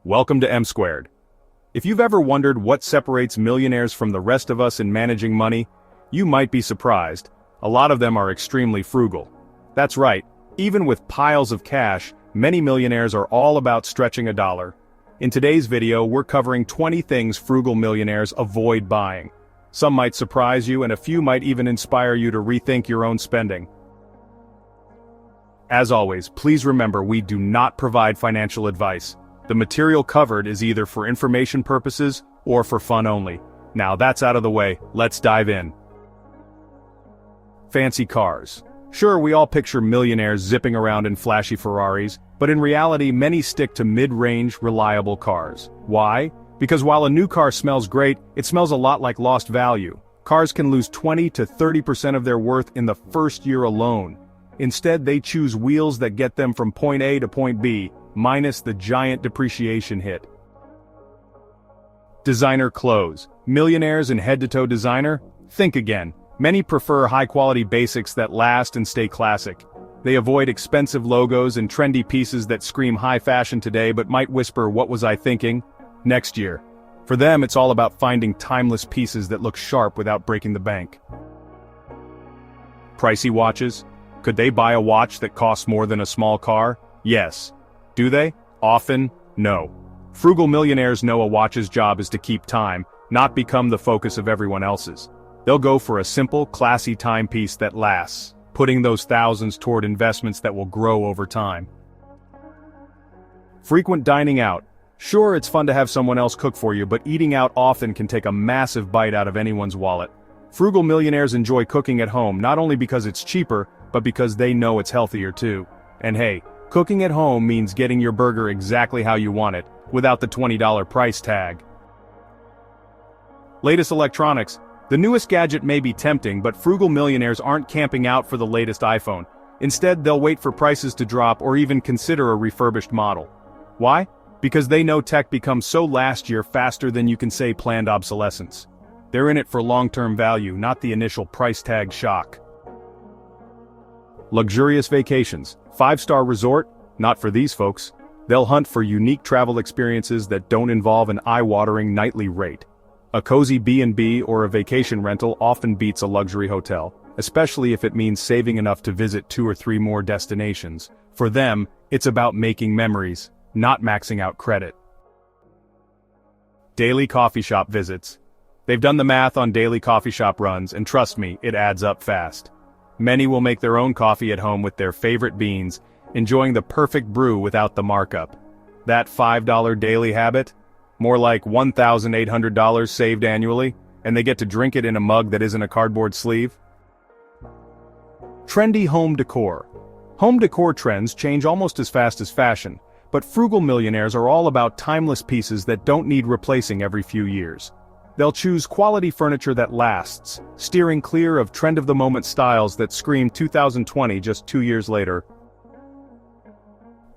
Welcome to M Squared. If you've ever wondered what separates millionaires from the rest of us in managing money, you might be surprised. A lot of them are extremely frugal. That's right, even with piles of cash, many millionaires are all about stretching a dollar. In today's video, we're covering 20 things frugal millionaires avoid buying. Some might surprise you and a few might even inspire you to rethink your own spending. As always, please remember we do not provide financial advice. The material covered is either for information purposes or for fun only. Now that's out of the way, let's dive in. Fancy cars. Sure, we all picture millionaires zipping around in flashy Ferraris, but in reality many stick to mid-range, reliable cars. Why? Because while a new car smells great, it smells a lot like lost value. Cars can lose 20 to 30% of their worth in the first year alone. Instead, they choose wheels that get them from point A to point B, minus the giant depreciation hit. Designer clothes. Millionaires in head-to-toe designer? Think again. Many prefer high-quality basics that last and stay classic. They avoid expensive logos and trendy pieces that scream high fashion today but might whisper "what was I thinking?" next year. For them, it's all about finding timeless pieces that look sharp without breaking the bank. Pricey watches. Could they buy a watch that costs more than a small car? Yes. Do they? Often, no. Frugal millionaires know a watch's job is to keep time, not become the focus of everyone else's. They'll go for a simple, classy timepiece that lasts, putting those thousands toward investments that will grow over time. Frequent dining out. Sure, it's fun to have someone else cook for you, but eating out often can take a massive bite out of anyone's wallet. Frugal millionaires enjoy cooking at home not only because it's cheaper, but because they know it's healthier too. And hey, cooking at home means getting your burger exactly how you want it, without the $20 price tag. Latest electronics. The newest gadget may be tempting, but frugal millionaires aren't camping out for the latest iPhone. Instead, they'll wait for prices to drop or even consider a refurbished model. Why? Because they know tech becomes so last year faster than you can say planned obsolescence. They're in it for long-term value, not the initial price tag shock. Luxurious vacations. 5-star resort? Not for these folks. They'll hunt for unique travel experiences that don't involve an eye-watering nightly rate. A cozy B&B or a vacation rental often beats a luxury hotel, especially if it means saving enough to visit 2 or 3 more destinations. For them, it's about making memories, not maxing out credit. Daily coffee shop visits. They've done the math on daily coffee shop runs, and trust me, it adds up fast. Many will make their own coffee at home with their favorite beans, enjoying the perfect brew without the markup. That $5 daily habit? More like $1,800 saved annually, and they get to drink it in a mug that isn't a cardboard sleeve. Trendy home decor. Home decor trends change almost as fast as fashion, but frugal millionaires are all about timeless pieces that don't need replacing every few years. They'll choose quality furniture that lasts, steering clear of trend-of-the-moment styles that scream 2020 just 2 years later.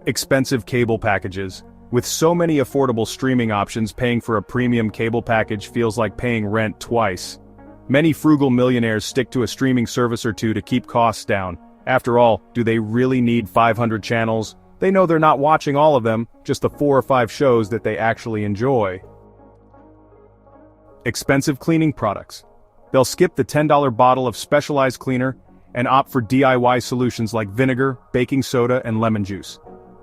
Expensive cable packages. With so many affordable streaming options, paying for a premium cable package feels like paying rent twice. Many frugal millionaires stick to a streaming service or two to keep costs down. After all, do they really need 500 channels? They know they're not watching all of them, just the 4 or 5 shows that they actually enjoy. Expensive cleaning products. They'll skip the $10 bottle of specialized cleaner and opt for DIY solutions like vinegar, baking soda, and lemon juice.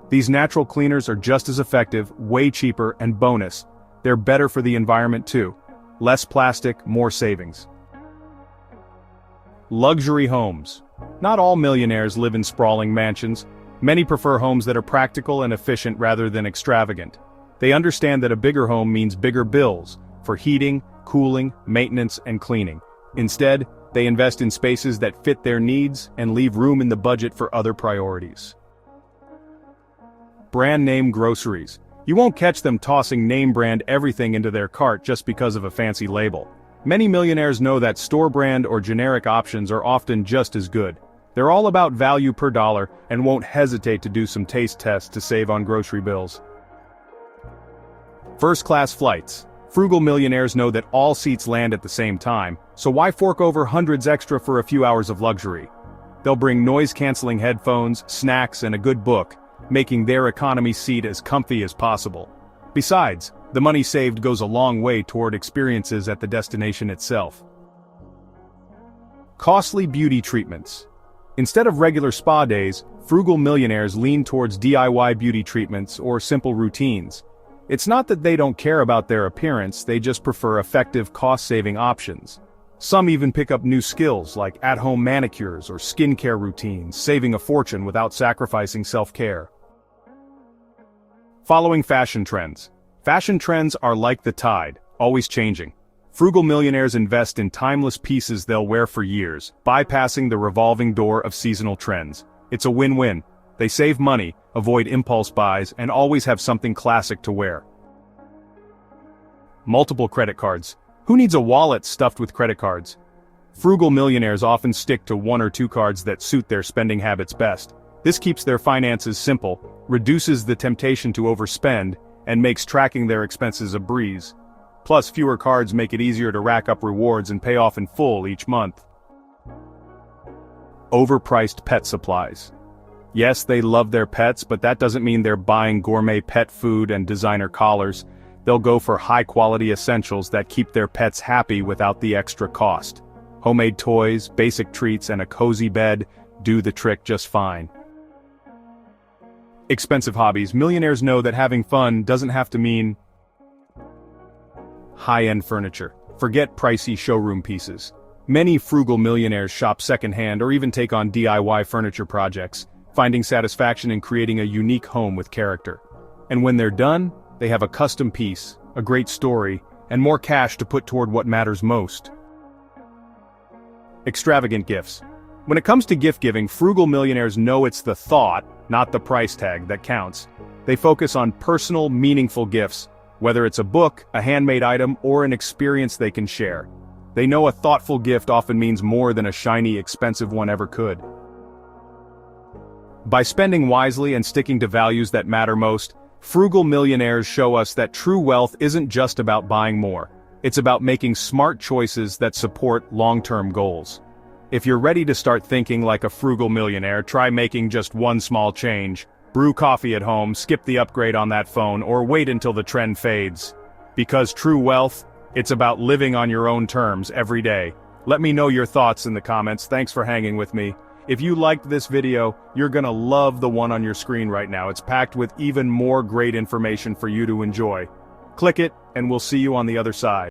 These natural cleaners are just as effective, way cheaper, and bonus, they're better for the environment too. Less plastic, more savings. Luxury homes. Not all millionaires live in sprawling mansions. Many prefer homes that are practical and efficient rather than extravagant. They understand that a bigger home means bigger bills for heating, cooling, maintenance, and cleaning. Instead, they invest in spaces that fit their needs and leave room in the budget for other priorities. Brand name groceries. You won't catch them tossing name brand everything into their cart just because of a fancy label. Many millionaires know that store brand or generic options are often just as good. They're all about value per dollar and won't hesitate to do some taste tests to save on grocery bills. First-class flights. Frugal millionaires know that all seats land at the same time, so why fork over hundreds extra for a few hours of luxury? They'll bring noise-canceling headphones, snacks, and a good book, making their economy seat as comfy as possible. Besides, the money saved goes a long way toward experiences at the destination itself. Costly beauty treatments. Instead of regular spa days, frugal millionaires lean towards DIY beauty treatments or simple routines. It's not that they don't care about their appearance, they just prefer effective cost-saving options. Some even pick up new skills like at-home manicures or skincare routines, saving a fortune without sacrificing self-care. Following fashion trends. Fashion trends are like the tide, always changing. Frugal millionaires invest in timeless pieces they'll wear for years, bypassing the revolving door of seasonal trends. It's a win-win. They save money, avoid impulse buys, and always have something classic to wear. Multiple credit cards. Who needs a wallet stuffed with credit cards? Frugal millionaires often stick to one or two cards that suit their spending habits best. This keeps their finances simple, reduces the temptation to overspend, and makes tracking their expenses a breeze. Plus, fewer cards make it easier to rack up rewards and pay off in full each month. Overpriced pet supplies. Yes, they love their pets, but that doesn't mean they're buying gourmet pet food and designer collars. They'll go for high-quality essentials that keep their pets happy without the extra cost. Homemade toys, basic treats, and a cozy bed do the trick just fine. Expensive hobbies. Millionaires know that having fun doesn't have to mean high-end furniture. Forget pricey showroom pieces. Many frugal millionaires shop secondhand or even take on DIY furniture projects, finding satisfaction in creating a unique home with character. And when they're done, they have a custom piece, a great story, and more cash to put toward what matters most. Extravagant gifts. When it comes to gift giving, frugal millionaires know it's the thought, not the price tag, that counts. They focus on personal, meaningful gifts, whether it's a book, a handmade item, or an experience they can share. They know a thoughtful gift often means more than a shiny, expensive one ever could. By spending wisely and sticking to values that matter most, frugal millionaires show us that true wealth isn't just about buying more. It's about making smart choices that support long-term goals. If you're ready to start thinking like a frugal millionaire, try making just one small change. Brew coffee at home, skip the upgrade on that phone, or wait until the trend fades. Because true wealth, it's about living on your own terms every day. Let me know your thoughts in the comments. Thanks for hanging with me. If you liked this video, you're gonna love the one on your screen right now. It's packed with even more great information for you to enjoy. Click it, and we'll see you on the other side.